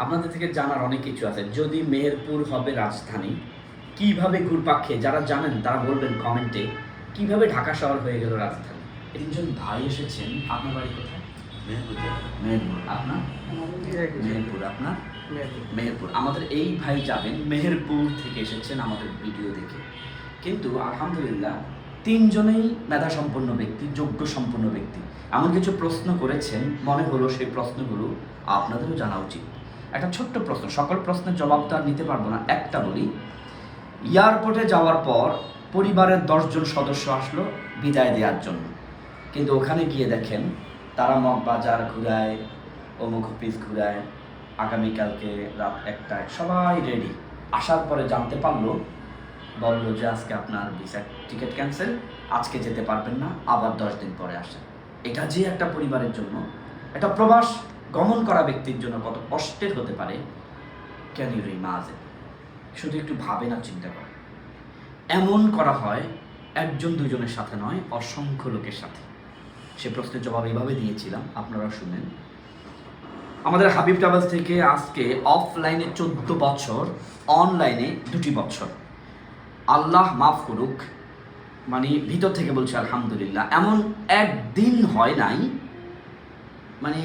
আপনাদের থেকে জানার অনেক কিছু আছে। যদি মেহেরপুর হবে রাজধানী, কিভাবে ঘুরপাক খেয়ে, যারা জানেন তারা বলবেন কমেন্টে, কিভাবে ঢাকা শহর হয়ে গেল রাজধানী। তিনজন ভাই এসেছেন। আপনার বাড়ি কোথায়? মেহেরপুর। আপনার? মেহেরপুর। আপনার? মেহেরপুর। আমাদের এই ভাই যাবেন মেহেরপুর থেকে এসেছেন আমাদের ভিডিও দেখে। কিন্তু আলহামদুলিল্লাহ তিনজনেই মেধাসম্পন্ন ব্যক্তি, যোগ্য সম্পন্ন ব্যক্তি। এমন কিছু প্রশ্ন করেছেন, মনে হলো সেই প্রশ্নগুলো আপনাদেরও জানা উচিত। একটা ছোট্ট প্রশ্ন, সকল প্রশ্নের জবাব তো আর নিতে পারবো না, একটা বলি। এয়ারপোর্টে যাওয়ার পর পরিবারের 10 জন সদস্য আসলো বিদায় দেওয়ার জন্য, কিন্তু ওখানে গিয়ে দেখেন তারা মগবাজার ঘুরায়, অমুক অফিস ঘুরায়, আগামীকালকে রাত 1টায় সবাই রেডি। আসার পরে জানতে পারলো, বললো যে আজকে আপনার ভিসা টিকিট ক্যান্সেল, আজকে যেতে পারবেন না, আবার 10 দিন পরে আসেন। এটা যে একটা পরিবারের জন্য, একটা প্রবাস গমন করা ব্যক্তির জন্য কত কষ্টের হতে পারে, ক্যান ইউ ইমাজিন? শুধু একটু ভাবেন আর চিন্তা করেন। এমন করা হয় একজন দুজনের সাথে নয়, অসংখ্য লোকের সাথে। সে প্রশ্নের জবাব এভাবে দিয়েছিলাম, আপনারা শুনেন। আমাদের হাবিব ট্রাভেলস থেকে আজকে অফলাইনে 14 বছর, অনলাইনে 2 বছর। আল্লাহ মাফ করুক, মানে ভিতর থেকে বলছি আলহামদুলিল্লাহ, এমন একদিন হয় নাই, মানে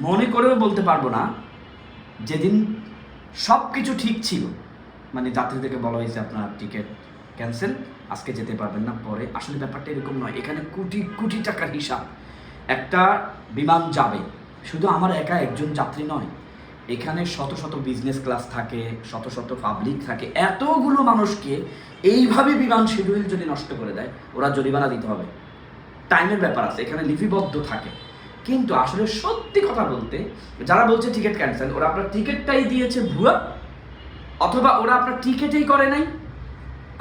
মনে করেও বলতে পারবো না, যেদিন সব কিছু ঠিক ছিল, মানে যাত্রীদেরকে বলা হয়েছে আপনার টিকিট ক্যান্সেল, আজকে যেতে পারবেন না, পরে। আসলে ব্যাপারটা এরকম নয়, এখানে কোটি কোটি টাকার হিসাব। একটা বিমান যাবে, শুধু আমার একা একজন যাত্রী নয়, এখানে শত শত বিজনেস ক্লাস থাকে, শত শত পাবলিক থাকে। এতগুলো মানুষকে এইভাবে বিমান শিডিউল যদি নষ্ট করে দেয়, ওরা জরিমানা দিতে হবে। টাইমের ব্যাপার আছে, এখানে লিপিবদ্ধ থাকে। কিন্তু আসলে সত্যি কথা বলতে, যারা বলছে টিকিট ক্যান্সেল, ওরা আপনার টিকিটটাই দিয়েছে ভুয়া, অথবা ওরা আপনার টিকিটেই করে নাই,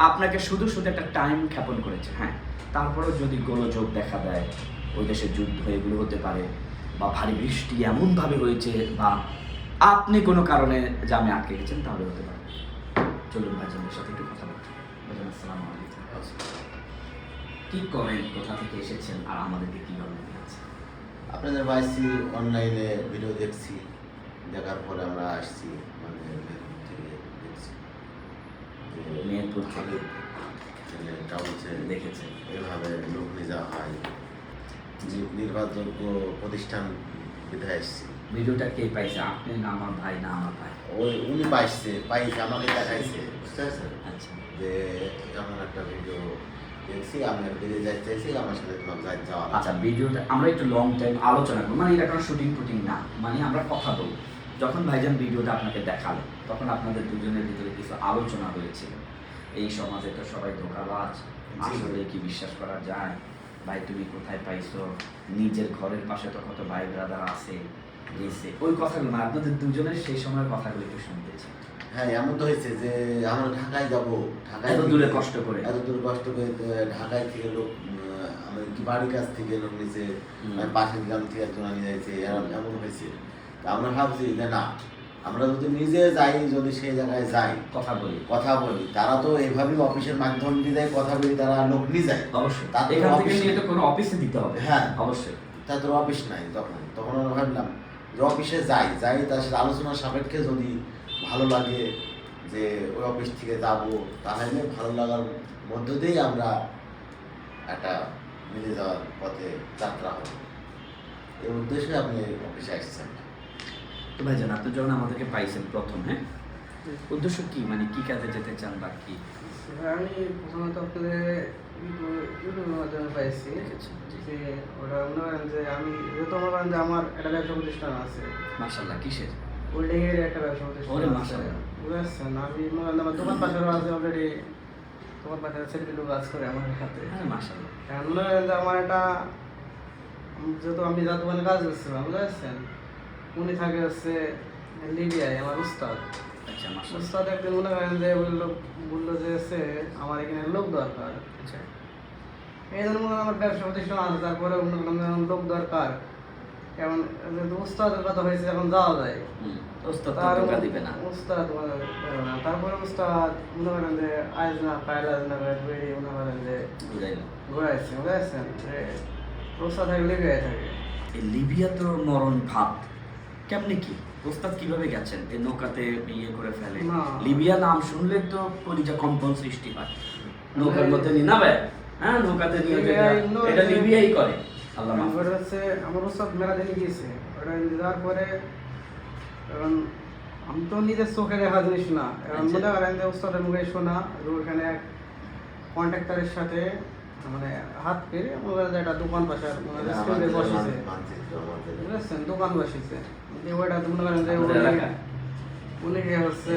আপনাকে শুধু শুধু একটা টাইম ক্ষেপণ করেছে। হ্যাঁ, তারপরেও যদি গোলযোগ দেখা দেয়, ওই দেশে যুদ্ধ এগুলো হতে পারে, বা ভারী বৃষ্টি এমনভাবে হয়েছে, বা আপনি কোনো কারণে জামে আটকে গেছেন, তাহলে হতে পারে। চলুন ভাইজানদের সাথে একটু কথা বলতে। ভাইজান আসসালামু আলাইকুম। কি করেন, কোথা থেকে এসেছেন, আর আমাদেরকে কীভাবে দিয়েছেন? আপনাদের বাইসি অনলাইনে ভিডিও দেখছি, দেখার পরে আমরা আসছি, মানে মেহেরপুর থেকে দেখছি যে মেহেরপুর থেকে ট্রাভেলসে দেখেছেন এভাবে লোক নিয়ে যাওয়া হয়, নির্ভরযোগ্য প্রতিষ্ঠান বিধায় এসছি। ভিডিওটা কে পাইছে, আপনি না আমার ভাই? না আমার ভাই, উনি পাইছে আমাকে দেখাইছে, বুঝতে পারছেন? আচ্ছা। যে এমন একটা ভিডিও দেখছি, আমি বেরিয়ে যাইতে চাইছি, আমার সাথে তোমার যাওয়া। আচ্ছা, ভিডিওটা আমরা একটু লং টাইম আলোচনা করবো, মানে এটা কোনো শুটিং ফুটিং না, মানে আমরা কথা বলবো। যখন ভাইজান ভিডিওটা আপনাকে দেখালো, তখন আপনাদের দুজনের ভিতরে কিছু আলোচনা হয়েছিল। এই সমাজে তো সবাই ধোঁকাবাজ, আসলে কি বিশ্বাস করা যায়? ভাই তুমি কোথায় পাইছো? নিজের ঘরের পাশে তো কত ভাই ব্রাদার আছে, গেছে, ওই কথাগুলো মানে আপনাদের দুজনের সেই সময়ের কথাগুলো একটু শুনতেছি। হ্যাঁ, এমন তো হয়েছে যে আমরা ঢাকায় যাবো, ঢাকায় এত দূরে কষ্ট করে, ঢাকায় থেকে লোক, আমার কি বাড়ির কাছ থেকে লোক নিচে, পাশের গ্রাম থেকে একজন নিয়ে যাইছে, এমন হয়েছে। আমরা ভাবছি যে না, আমরা যদি নিজে যাই, যদি সেই জায়গায় যাই, কথা বলি, তারা তো এইভাবেই অফিসের মাধ্যম দিয়ে যায়, কথা বলি, তারা লোক নিয়ে যায়। অবশ্যই এখান থেকে নিয়ে তো কোনো অফিসে দিতে হবে। হ্যাঁ, অবশ্যই। তাদের অফিস নাই, তখন আমরা ভাবলাম যে অফিসে যাই, তার সাথে আলোচনার সাপেক্ষে যদি ভালো লাগে যে ওই অফিস থেকে যাবো, তাহলে ভালো লাগার মধ্য দিয়েই আমরা একটা মিলে যাওয়ার পথে যাত্রা হবে। এই উদ্দেশ্যে আপনি অফিসে আসছেন। তো ভাইজান, আপনি যখন আমাদেরকে পাইছেন প্রথম, হ্যাঁ, উদ্দেশ্য কি, মানে কি কাজে যেতে চান বা কি? আমি প্রথমত আপনাদের ইউটিউবের মাধ্যমে পাইছি যে ওটা মনে করেন যে আমি যেহেতু মনে করেন যে আমার একটা ব্যবসা প্রতিষ্ঠান আছে। মাশাআল্লাহ, কিসের? হোল্ডিংয়ের একটা ব্যবসা প্রতিষ্ঠান আছে, বুঝেছেন? আমি মনে করেন আমার দোকান পাশেরও আছে অলরেডি, দোকান পাশে ছেলেগুলো কাজ করে আমার সাথে। মাশাআল্লাহ। কারণ মনে করেন যে আমার একটা, যেহেতু আমি যার দোকানে কাজ করছিলাম, বুঝেছেন, উনি থাকে হচ্ছে লিবিয়ায়, আমার উস্তাদ। আচ্ছা, মাশাআল্লাহ। উস্তাদ একদিন মনে করেন যে বললো যে আমার এখানে লোক দরকার। আচ্ছা, এই জন্য মনে হয় আমার ব্যবসা প্রতিষ্ঠান আছে, তারপরে লোক দরকার, কেমন উস্তাদের কথা হয়েছে, এখন যাওয়া যায়। তারপরে উস্তাদ মনে করেন যে আজ না কাল, আজ না কাল মনে করেন যে ঘুরাইছে, বুঝেছেন? উস্তাদ থাকে লিবিয়ায় থাকে। লিবিয়া তো মরণ ভাত, কেমনি কি? ওস্তাদ কিভাবে গেছেন এই নৌকাতে ইয়ে করে ফেলে? না। লিবিয়া নাম শুনলে তো কলিজা কম্পন সৃষ্টি হয়। নৌকার মধ্যে নিয়ে নাবে, হ্যাঁ নৌকাতে নিয়ে এটা লিবিয়াই করে। আল্লাহ মাফ আমার হচ্ছে আমার ওস্তাদ মেলা দিনে গিয়েছে, ওটা যাওয়ার পরে এখন আমি তো নিজের চোখে দেখা জিনিস না, এখন আচ্ছা। মনে করেন যে ওস্তাদের মুখে শোনা যে ওখানে এক কন্ট্রাক্টরের সাথে মানে হাত পেরে মনে করেন যে একটা দোকান পাশার মানে রেস্টুরেন্টে বসেছে, বুঝেছেন, দোকান বসেছে যে ওইটা মনে করেন যে আমাদের এলাকায়? উনি হচ্ছে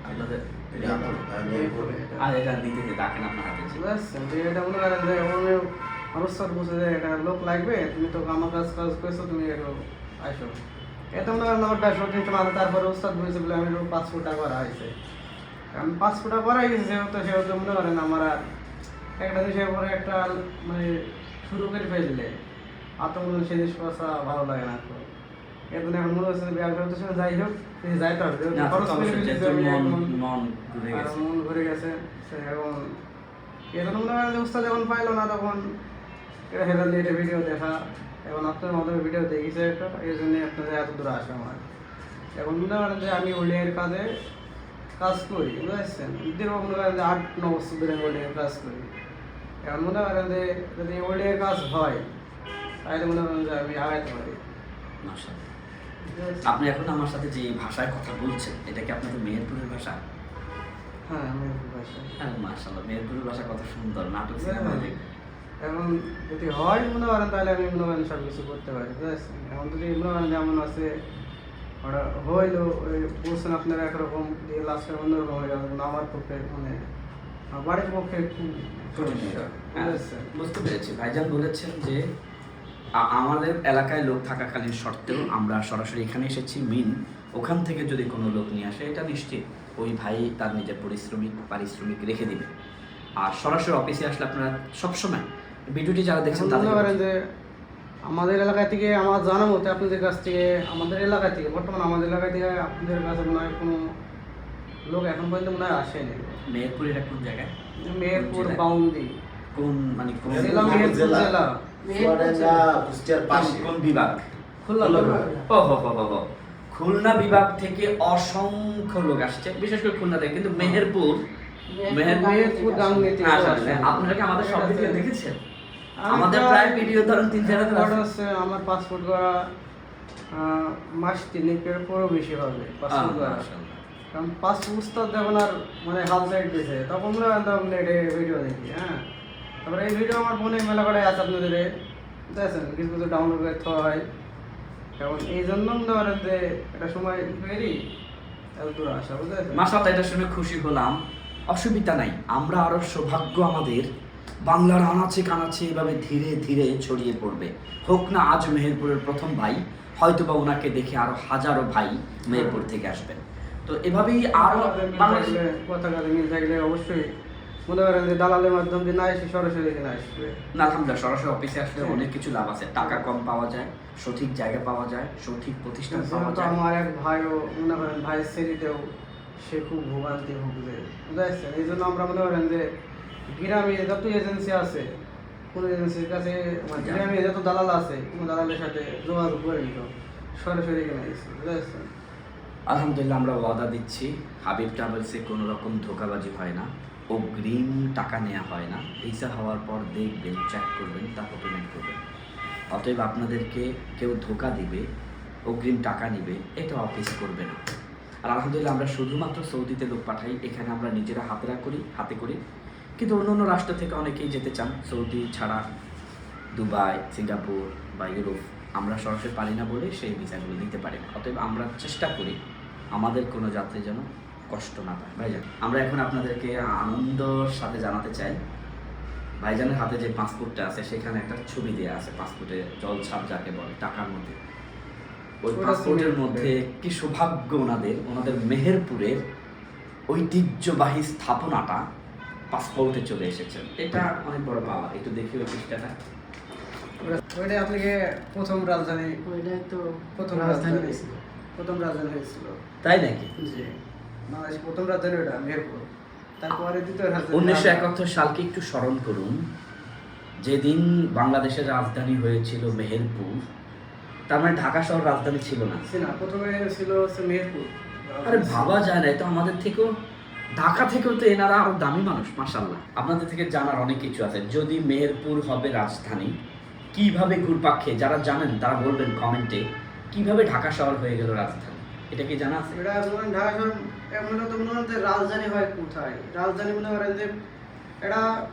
আপনাদের এটা আমার আর এটা দিতে ডাকেন আপনার হাতে ছিল। বুঝেছেন যে এটা মনে করেন যে উনি আমার ওস্তাদ বলছে যে এটা লোক লাগবে, তুমি তো আমার কাজ করছো, তুমি একটু আসো। এটা মনে করেন আমার 200-300 মাস তারপরে ওস্তাদ বলেছে বলে আমি একটু 5 ফুটা করা হয়েছে, কারণ 5 ফুটা করা গেছে সেহেতু মনে করেন আমার আর একটা জিনিসের পরে একটা মানে শুরু করে ফেললে আর তো মনে হয় সেই জিনিস কথা ভালো লাগে না। তো এখন এখন মনে হচ্ছে যে ব্যবসা করতে যাই হোক যাইতে হবে, যেহেতু না, খরচ করে অবশ্যই, ফেলেছি যেহেতু আমি মন ঘুরে আর গেছে। মন ঘুরে গেছে সে এখন এখন মনে করেন যে উস্তাদ যখন পাইলো না তখন এটা হেরাল দিয়ে এটা ভিডিও দেখা, এখন আপনার মাধ্যমে ভিডিও দেখিছে একটা, এই জন্যই আপনাদের এত দূরে আসা আমার। এখন মনে করেন যে আমি ওলিয়ার কাজে কাজ করি, বুঝতে দীর্ঘ মনে করেন যে 8-9 বছর ধরে ওলিয়ার কাজ করি। এখন মনে করেন যে যদি ওলিয়ার কাজ হয় তাহলে মনে করেন যে আমি আগাইতে পারি। মাশাআল্লাহ। আপনি এখন আমার সাথে যে ভাষায় কথা বলছেন এটা কি আপনাদের মেহেরপুরের ভাষা? হ্যাঁ আমি ভাষা হ্যাঁ মাশাআল্লাহ, মেহেরপুরের ভাষা কত সুন্দর, নাটক সিনেমা দেখে। এখন যদি হয় মনে করেন তাহলে আমি মনে করেন সব কিছু করতে পারি, বুঝেছেন। এখন যদি মনে করেন যেমন আছে ওটা হইলো ওই বলছেন আপনারা একরকম দিয়ে লাস্টের অন্যরকম হয়ে যাবে, কিন্তু আমার পক্ষে মানে আমার বাড়ির পক্ষে খুব সমস্যা, হ্যাঁ, বুঝেছেন। বুঝতে পেরেছি। ভাইজান বলেছেন যে আমাদের এলাকায় লোক থাকাকালীন সত্ত্বেও আমরা সরাসরি এখানে এসেছি মিন, ওখান থেকে যদি কোনো লোক নিয়ে আসে এটা নিশ্চিত ওই ভাই তার নিজের পারিশ্রমিক রেখে দিবে। আর সরাসরি অফিসে আসলে আপনারা সবসময় ভিডিওটি যারা দেখছেন এখন তাদের মনে করেন যে আমাদের এলাকা থেকে আমার জানা মতে আপনাদের কাছ থেকে আমাদের এলাকা থেকে বর্তমানে আমাদের এলাকা থেকে আপনাদের কাছে মনে হয় কোনো লোক এখন পর্যন্ত মনে হয় আসেনি। মেহেরপুরের কোন জায়গায়, মেহেরপুর জেলায়? বাউন্ডি কোন মানে কোন জেলা মেহেরপুর জেলা কুষ্টিয়ার পাশে কোন বিভাগ? খুলনা বিভাগ। ও হো হো হো হো। খুলনা বিভাগ থেকে অসংখ্য লোক আসছে, বিশেষ করে খুলনা থেকে, কিন্তু মেহেরপুর গাংনী থেকে আসলে আপনারা কি আমাদের সব ভিডিও দেখেছেন? আমি আমাদের প্রায়- প্রায় ভিডিও ধরুন 3-4 দিন ওটা হচ্ছে আমার পাসপোর্ট করা মাস 3 পরও বেশি হবে পাসপোর্ট করা, কারণ পাসপোর্ট উস্তাদ যখন আর মানে হাল সাইড দিয়েছে তখন মনে হয় তখন নেটে ভিডিও দেখি। হ্যাঁ, তারপরে এই ভিডিও আমার ফোনে মেলা করে আছে আপনাদের দেখছেন, কিছু কিছু ডাউনলোড করে দেওয়া হয়। এখন এই জন্য মনে করেন যে একটা সময় বেরি এত দূর আসা, বুঝতে মাশাআল্লাহ, এটা শুনে খুশি হলাম। অসুবিধা নাই, আমরা আরো সৌভাগ্য আমাদের বাংলার আনাচে কানাচে এভাবে ধীরে ধীরে ছড়িয়ে পড়বে। হোক না আজ মেহেরপুরের প্রথম ভাই, হয়তোবা ওনাকে দেখে আরো হাজারো ভাই মেহেরপুর থেকে আসবেন। তো এভাবেই আরো বাংলাদেশ কথা কাজে মিল থাকলে অবশ্যই মনে করেন যে দালালের মাধ্যমে না এসে সরাসরি এখানে আসবে। না, আলহামদুলিল্লাহ সরাসরি অফিসে আসলে অনেক কিছু লাভ আছে, টাকা কম পাওয়া যায়, সঠিক জায়গা পাওয়া যায়, সঠিক প্রতিষ্ঠান পাওয়া যেহেতু যায়। আমার এক ভাইও মনে করেন ভাইয়ের ছেলেতেও সে খুব ভোগান্তি ভুগবে, বুঝতে এই জন্য আমরা মনে করেন যে গ্রামে যত এজেন্সি আছে কোনো এজেন্সির কাছে মানে গ্রামে যত দালাল আছে কোনো দালালের সাথে যোগাযোগ করে নিল সরাসরি এখানে এসে, বুঝতে আলহামদুলিল্লাহ আমরা ওয়াদা দিচ্ছি হাবিব ট্রাভেলসে কোনো রকম ধোঁকাবাজি হয় না, অগ্রিম টাকা নেওয়া হয় না, ভিসা হওয়ার পর দেখবেন, চেক করবেন, তারপর পেমেন্ট করবেন। অতএব আপনাদেরকে কেউ ধোঁকা দিবে, অগ্রিম টাকা নিবে, এটা অফিস করবে না। আর আলহামদুলিল্লাহ আমরা শুধুমাত্র সৌদিতে লোক পাঠাই, এখানে আমরা নিজেরা হাতে করি, কিন্তু অন্য অন্য রাষ্ট্র থেকে অনেকেই যেতে চান সৌদি ছাড়া, দুবাই, সিঙ্গাপুর বা ইউরোপ, আমরা সরাসরি পারি না বলে সেই ভিসাগুলো দিতে পারি না। অতএব আমরা চেষ্টা করি আমাদের কোনো যাত্রী যেন কষ্ট না পায়। ভাইজান, আমরা এখন আপনাদেরকে আনন্দর সাথে জানাতে চাই ভাইজানের হাতে যে পাসপোর্টটা আছে সেখানে একটা ছবি দেওয়া আছে, পাসপোর্টে জলছাপ যাকে বলে টাকার মধ্যে। ওই ওটা পাসপোর্টের ছবি। মধ্যে কি সৌভাগ্য ওনাদের মেহেরপুরের ঐতিহ্যবাহী স্থাপনাটা পাসপোর্টে চলে এসেছে, এটা অনেক বড় পাওয়া। একটু দেখি ওই পৃষ্ঠাটা। ওইটা আপনাকে প্রথম রাজধানী ওইটাই তো প্রথম রাজধানী রাজধানী হয়েছিল। প্রথম রাজধানী হয়েছিল। তাই নাকি? জি, বাংলাদেশ প্রথম রাজধানী ওটা মেহেরপুর, তারপরে দ্বিতীয় রাজধানী 1971 সালকে একটু স্মরণ করুন, যেদিন বাংলাদেশের রাজধানী হয়েছিল মেহেরপুর, তার মানে ঢাকা শহর রাজধানী ছিল না। না, প্রথমে ছিল হচ্ছে মেহেরপুর। আরে ভাবা যায় না, এটা আমাদের থেকেও, ঢাকা থেকেও তো এনারা আরো দামি মানুষ, মাশাআল্লাহ। আপনাদের থেকে জানার অনেক কিছু আছে। যদি মেহেরপুর হবে রাজধানী, কিভাবে ঘুরপাক খেয়ে, যারা জানেন তারা বলবেন কমেন্টে, কিভাবে ঢাকা শহর হয়ে গেল রাজধানী, এটা কি জানা আছে? এটা ধরেন ঢাকা শহর মূলত মনে করেন যে রাজধানী হয় কোথায়? রাজধানী মনে করেন যে এটা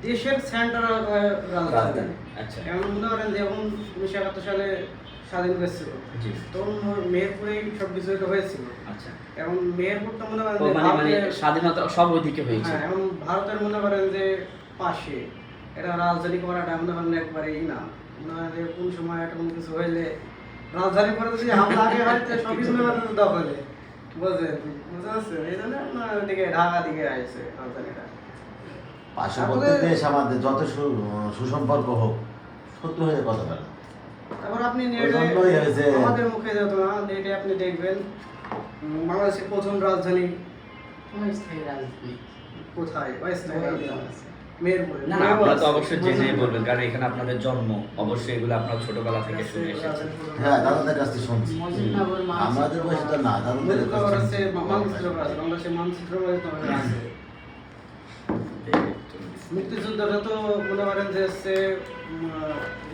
দেশের সেন্টার রাজধানী। রাজধানী, আচ্ছা। এমন মনে করেন যে এখন 1971 সালে স্বাধীন হয়েছিল, জি, তখন মেহেরপুরেই সব কিছু এটা হয়েছিল। আচ্ছা। এখন মেহেরপুরটা মনে করেন ও যে মানে মানে ভারতের- স্বাধীনতা সব ওইদিকে হয়েছে। হ্যাঁ, এখন ভারতের মনে করেন যে পাশে এটা রাজধানী করাটা মনে করেন একবারেই না। মনে করেন যে কোন সময় একটা কোনো কিছু হইলে রাজধানী পরে যদি হামলা আগে হয় তো সব কিছু মনে করেন দখলে, বুঝলেন? বুঝতে পারছেন? এই জন্য আপনার দিকে ঢাকা দিকে আসছে রাজধানীটা। পার্শ্ববর্তী দেশ আমাদের যত সুসম্পর্ক হোক, শত্রু হয়ে কথা বলে না। তারপর আপনি ওই নেটে জন্যই হয়েছে। আমাদের মুখে যেত না, নেটে আপনি দেখবেন বাংলাদেশের প্রথম রাজধানী অস্থায়ী রাজধানী কোথায়? অস্থায়ী রাজধানী মেহেরপুরে। না না, আপনারা তো অবশ্যই জেনে বলবেন, কারণ এখানে আপনাদের জন্ম, অবশ্যই এগুলো আপনারা ছোটবেলা থেকে শুনে এসেছেন। হ্যাঁ, দাদাদের কাছ থেকে শুনছি। মজিদনগর আমাদের বয়সে তো না, দাদাদের কাছ মুজিবনগর আছে, থেকে মানচিত্র আছে, বাংলাদেশের মানচিত্র আছে। মুক্তিযুদ্ধটা তো মনে করেন যে হচ্ছে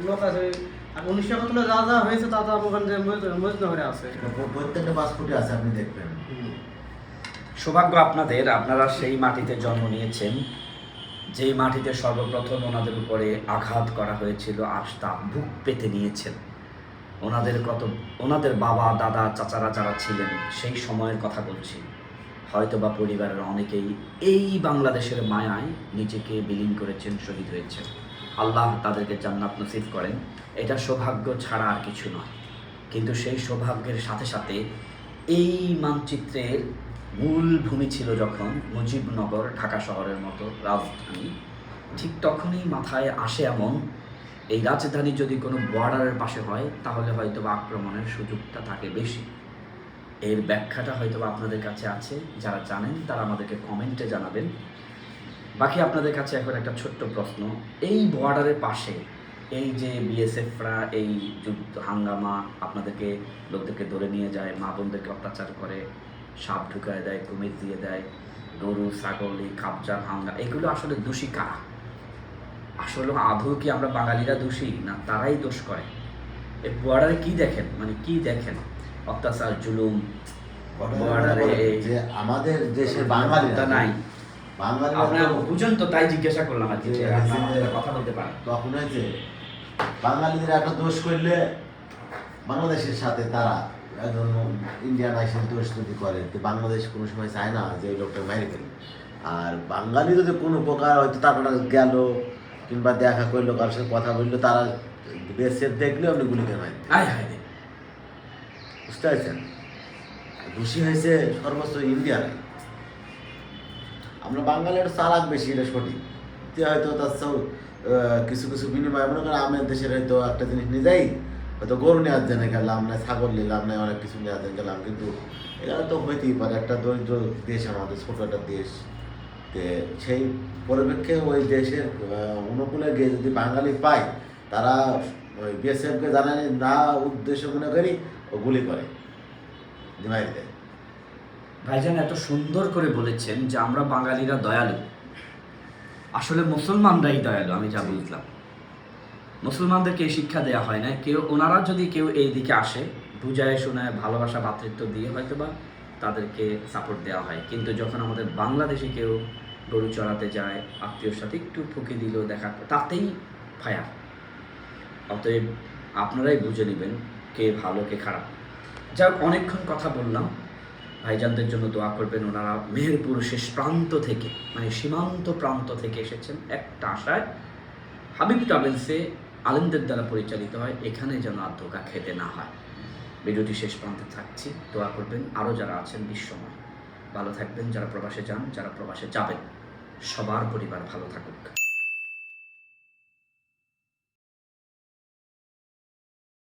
লোক আছে, আর 1971 যা যা হয়েছে তা তো আপনার যে মজনগরে আছে। প্রত্যেকটা পাসপোর্টে আছে, আপনি দেখবেন। সৌভাগ্য আপনাদের, আপনারা সেই মাটিতে জন্ম নিয়েছেন যেই মাটিতে সর্বপ্রথম ওনাদের উপরে আঘাত করা হয়েছিল, আর তা বুক পেতে নিয়েছেন। ওনাদের বাবা দাদা চাচারা যারা ছিলেন সেই সময়ের কথা বলছি, হয়তোবা পরিবারের অনেকেই এই বাংলাদেশের মায়ায় নিজেকে বিলীন করেছেন, শহীদ হয়েছেন। আল্লাহ তাদেরকে জান্নাত নসিব করেন, এটা সৌভাগ্য ছাড়া আর কিছু নয়। কিন্তু সেই সৌভাগ্যের সাথে সাথে এই মানচিত্রের মূল ভূমি ছিল যখন মুজিবনগর, ঢাকা শহরের মতো রাজধানী, ঠিক তখনই মাথায় আসে এমন, এই রাজধানী যদি কোনো বর্ডারের পাশে হয় তাহলে হয়তো বা আক্রমণের সুযোগটা থাকে বেশি। এর ব্যাখ্যাটা হয়তো আপনাদের কাছে আছে, যারা জানেন তারা আমাদেরকে কমেন্টে জানাবেন। বাকি আপনাদের কাছে এখন একটা ছোট্ট প্রশ্ন, এই বর্ডারের পাশে এই যে বিএসএফরা এই যুদ্ধ হাঙ্গামা, আপনাদেরকে লোকদেরকে ধরে নিয়ে যায়, মা বোনদেরকে অত্যাচার করে, সাপ ঢুকায় দেয়, কুমির দিয়ে দেয়, গরু ছাগল, এই কাবজার হাঙ্গা, এগুলো আসলে দোষী কারা? আসলে আদৌ কি আমরা বাঙালিরা দোষী, না তারাই দোষ করে? এই বর্ডারে কি দেখেন, মানে কি দেখেন? অত্যাচার, জুলুম বর্ডারে যে আমাদের দেশের বাঙালিরা নাই। বাঙালিরা আপনারা তো- বুঝেন তো, তাই জিজ্ঞাসা করলাম আর কি, যে আপনারা আমাদের সাথে কথা বলতে পারেন। তখন হয়েছে বাঙালিদের একটা দোষ করলে বাংলাদেশের সাথে তারা একজন ইন্ডিয়ান আইসেন দোষ যদি করে, তো বাংলাদেশ কোনো সময় চায় না যে ওই লোকটা মেরে ফেলে। আর বাঙালি যদি কোনো প্রকার হয়তো তারা গেল কিংবা দেখা করলো, কারোর সাথে কথা বললো, তারা দেশের দেখলে অন্য গুলি কেনায়, আয় হায় রে। বুঝতে পারছেন? দোষী হয়েছে সর্বোচ্চ ইন্ডিয়ারাই। আমরা বাঙালির চালাক বেশি, এটা সঠিক। তে হয়তো তার সব কিছু কিছু বিনিময়, মনে করেন আমাদের দেশের হয়তো একটা জিনিস নিয়ে যাই, হয়তো গরু নেওয়ার জন্য গেলাম, না ছাগল নিলাম, না অনেক কিছু নেওয়ার জন্য গেলাম, কিন্তু এগুলো তো হইতেই পারে। একটা দরিদ্র দেশ আমাদের, ছোটো একটা দেশ, তে সেই পরিপ্রেক্ষে ওই দেশের অনুকূলে গিয়ে যদি বাঙালি পায়, তারা ওই বিএসএফকে জানানি না উদ্দেশ্য মনে করি ও গুলি করে ডিমাইল দেয়। ভাইজান এত সুন্দর করে বলেছেন যে আমরা বাঙালিরা দয়ালু, আসলে মুসলমানরাই দয়ালু। আমি যা বুঝলাম, মুসলমানদেরকে এই শিক্ষা দেওয়া হয় না। ওনারা যদি কেউ এই দিকে আসে, বুঝায় শোনায়, ভালোবাসা ভ্রাতৃত্ব দিয়ে হয়তো বা তাদেরকে সাপোর্ট দেওয়া হয়। কিন্তু যখন আমাদের বাংলাদেশে কেউ গরু চড়াতে যায়, আত্মীয়র সাথে একটু ঠকে দিল, দেখা তাতেই ফায়ার। অতএব আপনারাই বুঝে নেবেন কে ভালো কে খারাপ। যাই হোক, অনেকক্ষণ কথা বললাম। ভাইজানদের জন্য দোয়া করবেন, ওনারা মেহেরপুর শেষ প্রান্ত থেকে, মানে সীমান্ত প্রান্ত থেকে এসেছেন একটা আশায়। হাবিব ট্রাভেলসে আলেমদের দ্বারা পরিচালিত হয়, এখানে যেন আর ধোঁকা খেতে না হয়। ভিডিওটি শেষ প্রান্তে থাকছি, দোয়া করবেন। আরও যারা আছেন বিশ্বময় ভালো থাকবেন, যারা প্রবাসে যান, যারা প্রবাসে যাবেন, সবার পরিবার ভালো থাকুক।